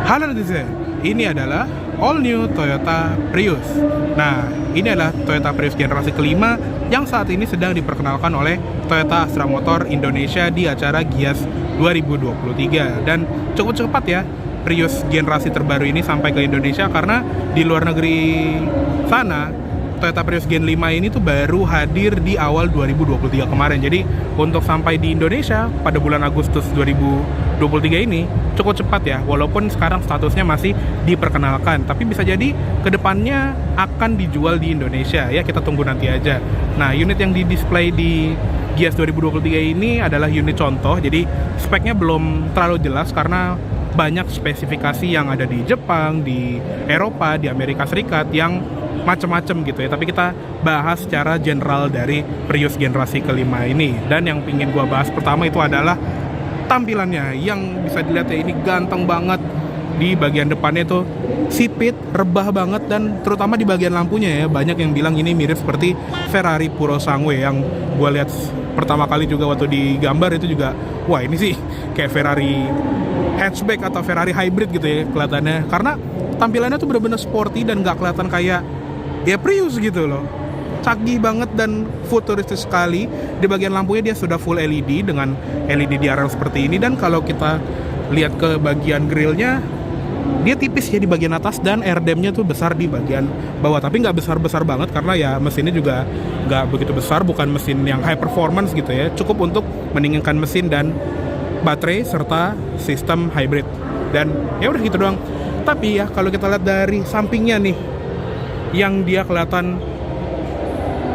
Halo netizen, ini adalah all new Toyota Prius. Nah, ini adalah Toyota Prius generasi kelima yang saat ini sedang diperkenalkan oleh Toyota Astra Motor Indonesia di acara Gias 2023. Dan cukup cepat ya Prius generasi terbaru ini sampai ke Indonesia, karena di luar negeri sana Toyota Prius Gen 5 ini tuh baru hadir di awal 2023 kemarin. Jadi untuk sampai di Indonesia pada bulan Agustus 2023 ini cukup cepat ya, walaupun sekarang statusnya masih diperkenalkan, tapi bisa jadi kedepannya akan dijual di Indonesia ya, kita tunggu nanti aja. Nah, unit yang di display di Gias 2023 ini adalah unit contoh, jadi speknya belum terlalu jelas karena banyak spesifikasi yang ada di Jepang, di Eropa, di Amerika Serikat yang macam-macam gitu ya. Tapi kita bahas secara general dari Prius generasi kelima ini. Dan yang ingin gua bahas pertama itu adalah tampilannya, yang bisa dilihat ya, ini ganteng banget. Di bagian depannya tuh sipit, rebah banget, dan terutama di bagian lampunya ya, banyak yang bilang ini mirip seperti Ferrari Purosangue yang gua lihat pertama kali juga waktu di gambar itu juga, wah ini sih kayak Ferrari hatchback atau Ferrari hybrid gitu ya kelihatannya, karena tampilannya tuh bener-bener sporty dan gak kelihatan kayak ya Prius gitu loh. Canggih banget dan futuristis sekali. Di bagian lampunya dia sudah full LED dengan LED DRL seperti ini, dan kalau kita lihat ke bagian grillnya, dia tipis ya di bagian atas, dan airdamnya tuh besar di bagian bawah, tapi nggak besar-besar banget karena ya mesinnya juga nggak begitu besar, bukan mesin yang high performance gitu ya, cukup untuk mendinginkan mesin dan baterai serta sistem hybrid. Dan ya udah gitu doang. Tapi ya kalau kita lihat dari sampingnya nih, yang dia kelihatan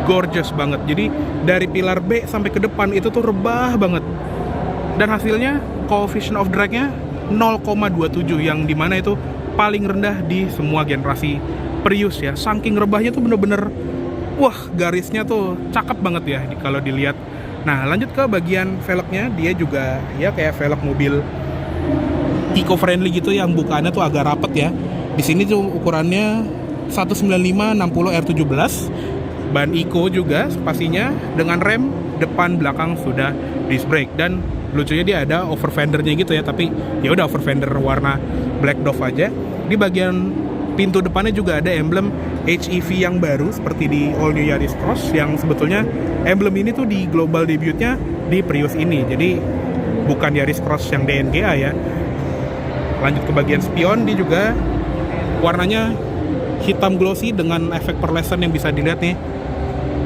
gorgeous banget. Jadi dari pilar B sampai ke depan itu tuh rebah banget. Dan hasilnya coefficient of drag-nya 0,27, yang dimana itu paling rendah di semua generasi Prius ya. Saking rebahnya tuh bener-bener, wah garisnya tuh cakep banget ya kalau dilihat. Nah, lanjut ke bagian velgnya, dia juga ya kayak velg mobil eco-friendly gitu, yang bukaannya tuh agak rapet ya. Di sini tuh ukurannya 195/60 R17, ban eco juga spasinya, dengan rem depan belakang sudah disc brake, dan lucunya dia ada over fendernya gitu ya, tapi ya udah over fender warna black Dove aja. Di bagian pintu depannya juga ada emblem HEV yang baru seperti di All New Yaris Cross, yang sebetulnya emblem ini tuh di global debutnya di Prius ini, jadi bukan Yaris Cross yang DNGA ya. Lanjut ke bagian spion, dia juga warnanya hitam glossy dengan efek perlesan yang bisa dilihat nih,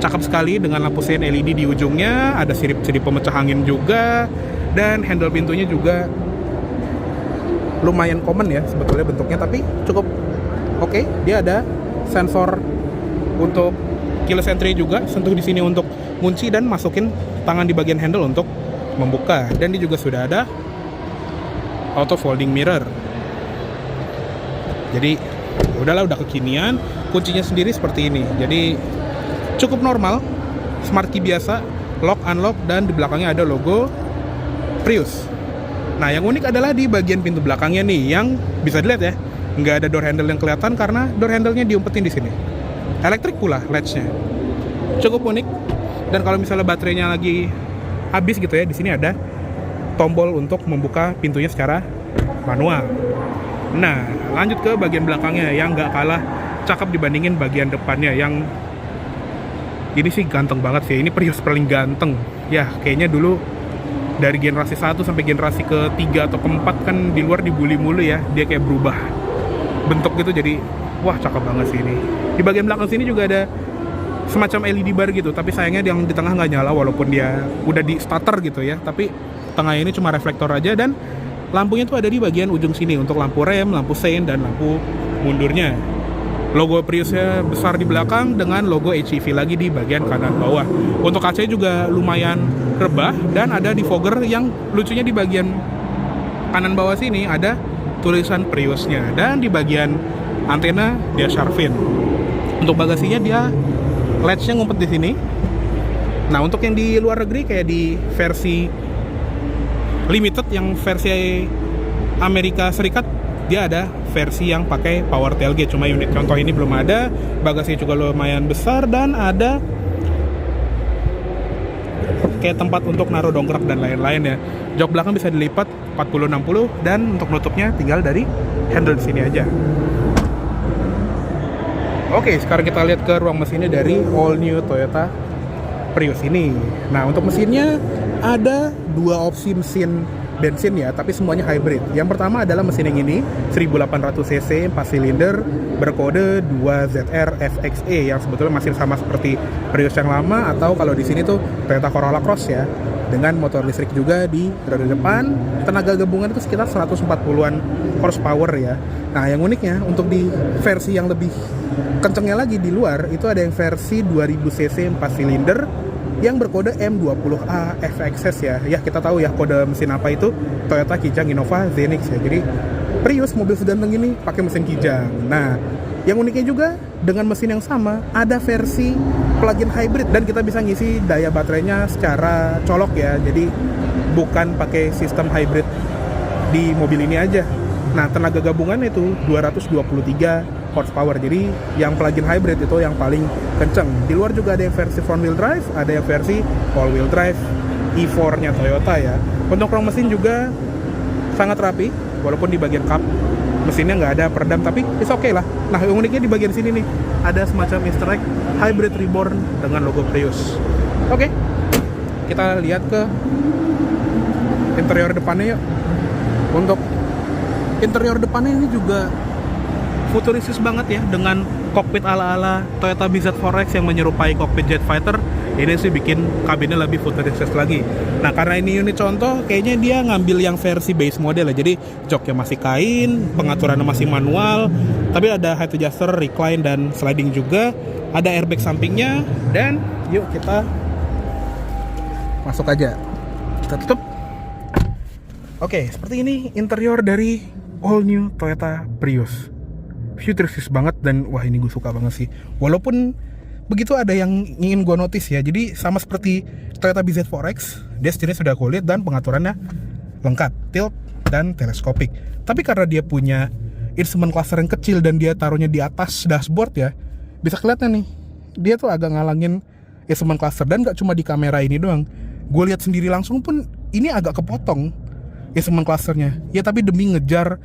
cakep sekali, dengan lampu sein LED di ujungnya, ada sirip-sirip pemecah angin juga, dan handle pintunya juga lumayan common ya sebetulnya bentuknya, tapi cukup oke. Dia ada sensor untuk keyless entry juga, sentuh di sini untuk kunci dan masukin tangan di bagian handle untuk membuka, dan dia juga sudah ada auto folding mirror. Jadi udahlah, udah kekinian. Kuncinya sendiri seperti ini, jadi cukup normal, smart key biasa, lock unlock, dan di belakangnya ada logo Prius. Nah, yang unik adalah di bagian pintu belakangnya nih, yang bisa dilihat ya, nggak ada door handle yang kelihatan karena door handle-nya diumpetin di sini. Elektrik pula latch-nya, cukup unik. Dan kalau misalnya baterainya lagi habis gitu ya, di sini ada tombol untuk membuka pintunya secara manual. Nah, lanjut ke bagian belakangnya yang nggak kalah cakep dibandingin bagian depannya, yang ini sih ganteng banget sih. Ini Prius paling ganteng ya, kayaknya dulu dari generasi 1 sampai generasi ke-3 atau ke-4 kan di luar dibully mulu ya, dia kayak berubah bentuk gitu, jadi wah cakep banget sih ini. Di bagian belakang sini juga ada semacam LED bar gitu, tapi sayangnya yang di tengah nggak nyala walaupun dia udah di starter gitu ya, tapi tengah ini cuma reflektor aja, dan lampunya tuh ada di bagian ujung sini untuk lampu rem, lampu sein, dan lampu mundurnya. Logo Priusnya besar di belakang dengan logo HEV lagi di bagian kanan bawah. Untuk kacanya juga lumayan rebah, dan ada defogger yang lucunya di bagian kanan bawah sini ada tulisan Priusnya, dan di bagian antena dia shark fin. Untuk bagasinya dia latch-nya ngumpet di sini. Nah, untuk yang di luar negeri kayak di versi limited, yang versi Amerika Serikat, dia ada versi yang pakai power tailgate, cuma unit contoh ini belum ada. Bagasinya juga lumayan besar, dan ada kayak tempat untuk naruh dongkrak dan lain-lain ya. Jok belakang bisa dilipat 40-60 dan untuk nutupnya tinggal dari handle di sini aja. Oke, sekarang kita lihat ke ruang mesinnya dari all new Toyota Prius ini. Nah, untuk mesinnya ada dua opsi mesin bensin ya, tapi semuanya hybrid. Yang pertama adalah mesin yang ini 1800 cc 4 silinder berkode 2ZR FXE yang sebetulnya masih sama seperti Prius yang lama, atau kalau di sini tuh Toyota Corolla Cross ya, dengan motor listrik juga di roda depan. Tenaga gabungan itu sekitar 140-an horsepower ya. Nah, yang uniknya untuk di versi yang lebih kencengnya lagi di luar itu ada yang versi 2000 cc 4 silinder yang berkode M20A FXS ya. Ya, kita tahu ya kode mesin apa itu, Toyota Kijang Innova Zenix ya. Jadi Prius mobil seganteng ini pakai mesin Kijang. Nah, yang uniknya juga dengan mesin yang sama ada versi plug-in hybrid dan kita bisa ngisi daya baterainya secara colok ya. Jadi bukan pakai sistem hybrid di mobil ini aja. Nah, tenaga gabungan itu 223 horsepower. Jadi yang plug-in hybrid itu yang paling kenceng. Di luar juga ada yang versi front wheel drive, ada yang versi all wheel drive E4-nya Toyota ya. Untuk ruang mesin juga sangat rapi, walaupun di bagian kap mesinnya nggak ada peredam, tapi it's okay lah. Nah, yang uniknya di bagian sini nih ada semacam Easter egg hybrid reborn dengan logo Prius. Oke, kita lihat ke interior depannya yuk. Untuk interior depannya ini juga futuristis banget ya, dengan kokpit ala-ala Toyota BZ4X yang menyerupai kokpit jet fighter. Ini sih bikin kabinnya lebih futuristis lagi. Nah, karena ini unit contoh, kayaknya dia ngambil yang versi base model ya. Jadi joknya masih kain, pengaturannya masih manual, tapi ada height adjuster, recline, dan sliding juga. Ada airbag sampingnya, dan yuk kita masuk aja. Kita tutup. Oke, seperti ini interior dari all new Toyota Prius. Futuristis banget dan wah, ini gue suka banget sih. Walaupun begitu ada yang ingin gue notice ya. Jadi sama seperti Toyota BZ4X, dia setirnya sudah kulit dan pengaturannya lengkap, tilt dan teleskopik. Tapi karena dia punya instrument cluster yang kecil dan dia taruhnya di atas dashboard ya, bisa kelihatan nih, dia tuh agak ngalangin instrument cluster. Dan gak cuma di kamera ini doang, gue lihat sendiri langsung pun ini agak kepotong instrument clusternya. Ya tapi demi ngejar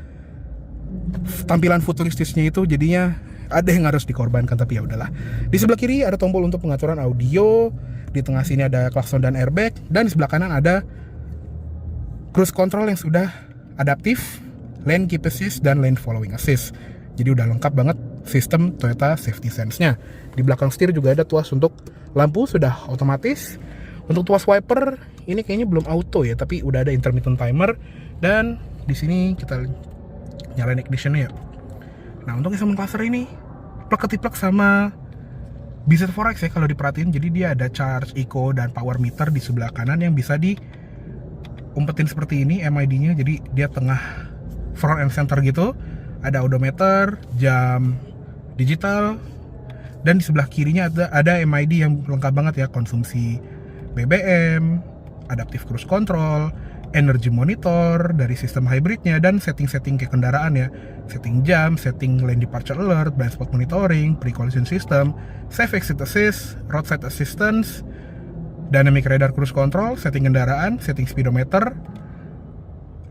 tampilan futuristisnya itu, jadinya ada yang harus dikorbankan, tapi ya udahlah. Di sebelah kiri ada tombol untuk pengaturan audio, di tengah sini ada klakson dan airbag, dan di sebelah kanan ada cruise control yang sudah adaptif, lane keep assist dan lane following assist. Jadi udah lengkap banget sistem Toyota Safety Sense-nya. Di belakang setir juga ada tuas untuk lampu, sudah otomatis. Untuk tuas wiper ini kayaknya belum auto ya, tapi udah ada intermittent timer. Dan di sini kita nyalain ignition-nya ya. Nah, untuk instrument cluster ini plek-ketiplek sama BZ4X ya kalau diperhatiin. Jadi dia ada charge, eco, dan power meter di sebelah kanan yang bisa diumpetin seperti ini MID-nya. Jadi dia tengah front and center gitu. Ada odometer, jam digital, dan di sebelah kirinya ada MID yang lengkap banget ya. Konsumsi BBM, adaptive cruise control, energy monitor dari sistem hybridnya, dan setting-setting ke kendaraan ya. Setting jam, setting lane departure alert, blind spot monitoring, pre-collision system, safe exit assist, roadside assistance, dynamic radar cruise control, setting kendaraan, setting speedometer,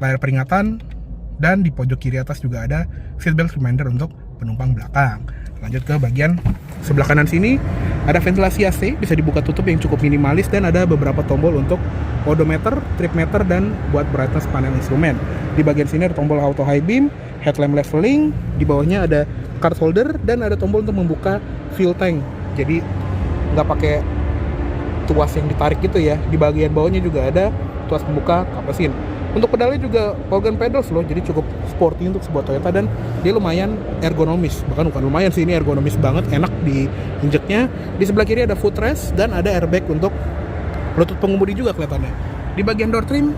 layar peringatan, dan di pojok kiri atas juga ada seatbelt reminder untuk penumpang belakang. Lanjut ke bagian sebelah kanan sini, ada ventilasi AC, bisa dibuka tutup yang cukup minimalis, dan ada beberapa tombol untuk odometer, trip meter, dan buat brightness panel instrumen. Di bagian sini ada tombol auto high beam, headlamp leveling, di bawahnya ada card holder, dan ada tombol untuk membuka fuel tank. Jadi nggak pakai tuas yang ditarik gitu ya. Di bagian bawahnya juga ada tuas pembuka kap mesin. Untuk pedalnya juga organ pedals loh, jadi cukup sporty untuk sebuah Toyota, dan dia lumayan ergonomis. Bahkan bukan lumayan sih, ini ergonomis banget, enak diinjeknya. Di sebelah kiri ada footrest dan ada airbag untuk lutut pengemudi juga kelihatannya. Di bagian door trim,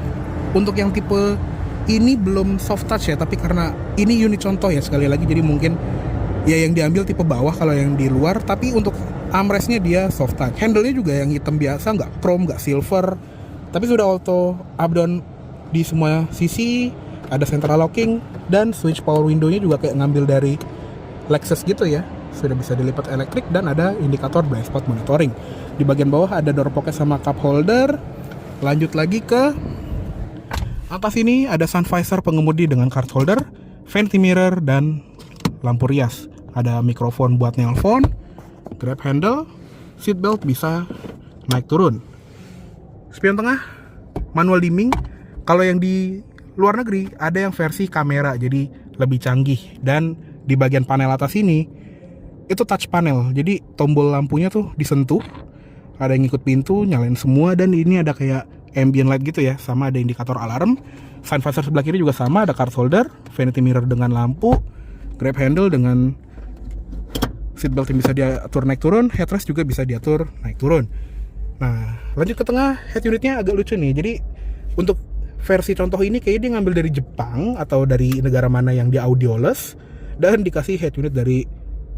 untuk yang tipe ini belum soft touch ya, tapi karena ini unit contoh ya sekali lagi, jadi mungkin ya yang diambil tipe bawah kalau yang di luar. Tapi untuk armrestnya dia soft touch. Handle-nya juga yang hitam biasa, nggak chrome, nggak silver, tapi sudah auto up down di semua sisi. Ada central locking, dan switch power window-nya juga kayak ngambil dari Lexus gitu ya. Sudah bisa dilipat elektrik, dan ada indikator blind spot monitoring. Di bagian bawah ada door pocket sama cup holder. Lanjut lagi ke atas, ini ada sun visor pengemudi dengan card holder, vanity mirror, dan lampu rias. Ada mikrofon buat nelpon, grab handle, seat belt bisa naik turun. Spion tengah, manual dimming. Kalau yang di luar negeri ada yang versi kamera, jadi lebih canggih. Dan di bagian panel atas ini itu touch panel, jadi tombol lampunya tuh disentuh, ada yang ikut pintu, nyalain semua. Dan ini ada kayak ambient light gitu ya, sama ada indikator alarm. Sun visor sebelah kiri juga sama, ada card holder, vanity mirror dengan lampu, grab handle dengan seatbelt yang bisa diatur naik turun, headrest juga bisa diatur naik turun. Nah, lanjut ke tengah, head unitnya agak lucu nih. Jadi untuk versi contoh ini kayaknya dia ngambil dari Jepang atau dari negara mana yang dia audioless, dan dikasih head unit dari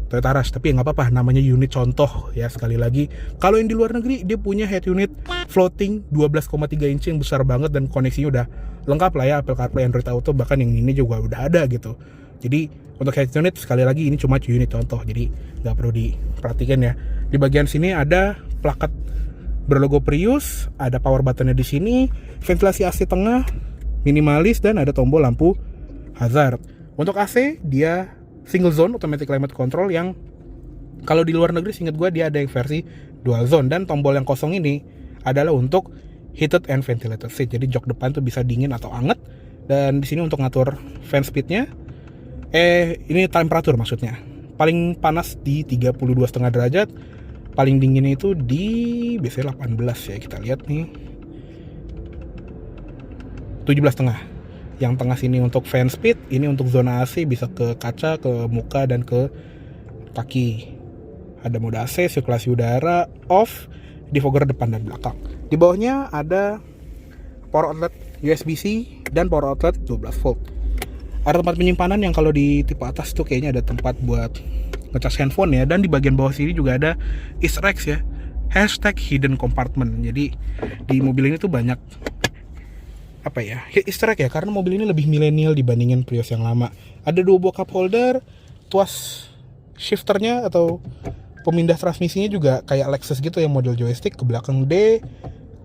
Toyota Rush. Tapi nggak apa-apa, namanya unit contoh ya. Sekali lagi, kalau yang di luar negeri dia punya head unit floating 12,3 inci yang besar banget, dan koneksinya udah lengkap lah ya, Apple CarPlay, Android Auto, bahkan yang ini juga udah ada gitu. Jadi untuk head unit sekali lagi ini cuma unit contoh, jadi nggak perlu diperhatikan ya. Di bagian sini ada plakat berlogo Prius, ada power buttonnya di sini, ventilasi AC tengah minimalis, dan ada tombol lampu hazard. Untuk AC dia single zone automatic climate control, yang kalau di luar negeri seingat gue dia ada yang versi dual zone. Dan tombol yang kosong ini adalah untuk heated and ventilated seat, jadi jok depan tuh bisa dingin atau anget. Dan di sini untuk ngatur fan speednya, ini temperatur maksudnya, paling panas di 32,5 derajat, paling dinginnya itu di biasanya 18 ya, kita lihat nih 17,5. Yang tengah sini untuk fan speed, ini untuk zona AC bisa ke kaca, ke muka, dan ke kaki. Ada mode AC, sirkulasi udara, off, defogger depan dan belakang. Di bawahnya ada power outlet USB-C dan power outlet 12 volt. Ada tempat penyimpanan yang kalau di tipe atas tuh kayaknya ada tempat buat ngecas handphone ya. Dan di bagian bawah sini juga ada Easter eggs ya, #hidden compartment. Jadi di mobil ini tuh banyak apa ya, Easter egg ya, karena mobil ini lebih milenial dibandingin Prius yang lama. Ada 2 buah cup holder, tuas shifternya atau pemindah transmisinya juga kayak Lexus gitu yang model joystick, ke belakang D,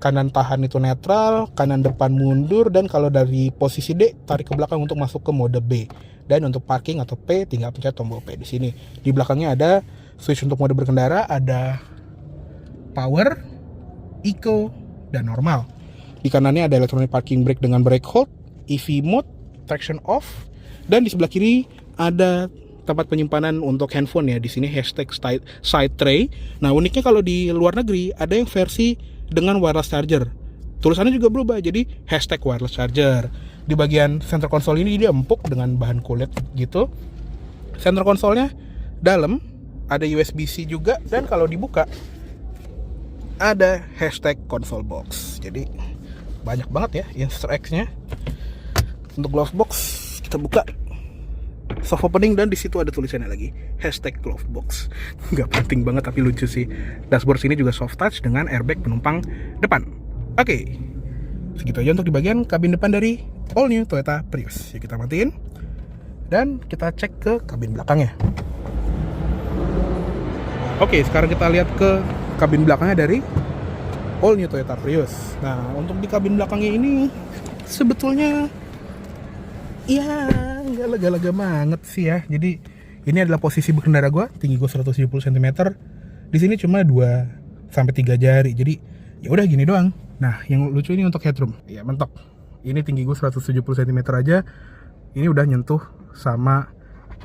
kanan tahan itu netral, kanan depan mundur, dan kalau dari posisi D tarik ke belakang untuk masuk ke mode B. Dan untuk parking atau P tinggal pencet tombol P di sini. Di belakangnya ada switch untuk mode berkendara, ada power, eco, dan normal. Di kanannya ada electronic parking brake dengan brake hold, EV mode, traction off, dan di sebelah kiri ada tempat penyimpanan untuk handphone ya. Di sini #side tray. Nah, uniknya kalau di luar negeri ada yang versi dengan wireless charger. Tulisannya juga berubah jadi #wireless charger. Di bagian center console ini dia empuk dengan bahan kulit gitu. Center console-nya dalam, ada USB-C juga, dan kalau dibuka ada #console box. Jadi banyak banget ya Easter eggs-nya. Untuk glove box kita buka, soft opening, dan di situ ada tulisannya lagi #glove box. Nggak penting banget tapi lucu sih. Dashboard sini juga soft touch dengan airbag penumpang depan. Oke, segitu aja untuk di bagian kabin depan dari all new Toyota Prius. Yuk kita matiin dan kita cek ke kabin belakangnya. Oke, sekarang kita lihat ke kabin belakangnya dari all new Toyota Prius. Nah, untuk di kabin belakangnya ini sebetulnya ya nggak lega-lega banget sih ya. Jadi ini adalah posisi berkendara gue, tinggi gue 170 cm. Di sini cuma 2-3 jari. Jadi ya udah gini doang. Nah, yang lucu ini untuk headroom. Ya mentok. Ini tinggi gue 170 cm aja. Ini udah nyentuh sama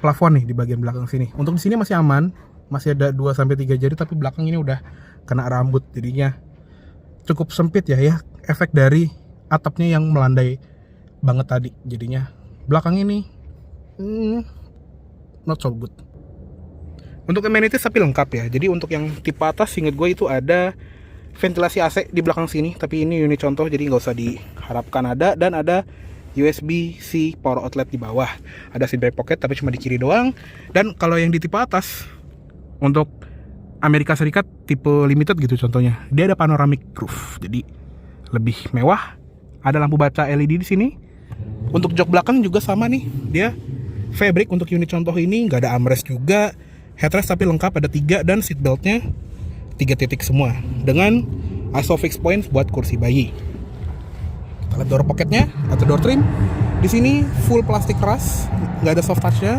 plafon nih di bagian belakang sini. Untuk di sini masih aman, masih ada 2-3 jari, tapi belakang ini udah kena rambut. Jadinya cukup sempit ya, efek dari atapnya yang melandai banget tadi. Jadinya belakang ini not so good. Untuk amenities tapi lengkap ya. Jadi untuk yang tipe atas inget gue itu ada ventilasi AC di belakang sini, tapi ini unit contoh jadi nggak usah diharapkan ada. Dan ada USB-C power outlet di bawah. Ada seat back pocket tapi cuma di kiri doang. Dan kalau yang di tipe atas untuk Amerika Serikat tipe limited gitu contohnya, dia ada panoramic roof, jadi lebih mewah. Ada lampu baca LED di sini. Untuk jok belakang juga sama nih, dia fabric untuk unit contoh ini, nggak ada armrest juga. Headrest tapi lengkap, ada 3, dan seatbeltnya 3 titik semua dengan ISOFIX points buat kursi bayi. alat door pocketnya atau door trim. Di sini full plastik keras, nggak ada soft touchnya.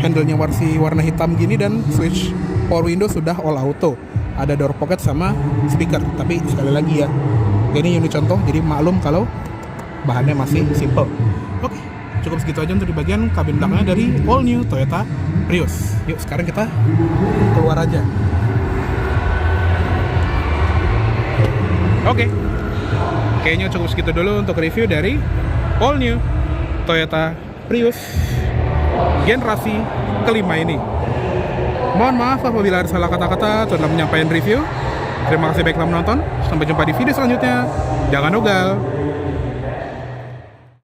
Handle-nya warna hitam gini dan switch power window sudah all auto. Ada door pocket sama speaker. Tapi sekali lagi ya, ini unit contoh, jadi maklum kalau bahannya masih simple. Oke, cukup segitu aja untuk di bagian kabin belakangnya dari all new Toyota Prius. Yuk sekarang kita keluar aja. Oke, kayaknya cukup segitu dulu untuk review dari all new Toyota Prius generasi kelima ini. Mohon maaf apabila ada salah kata-kata dalam menyampaikan review. Terima kasih baiklah menonton. Sampai jumpa di video selanjutnya. Jangan ugal.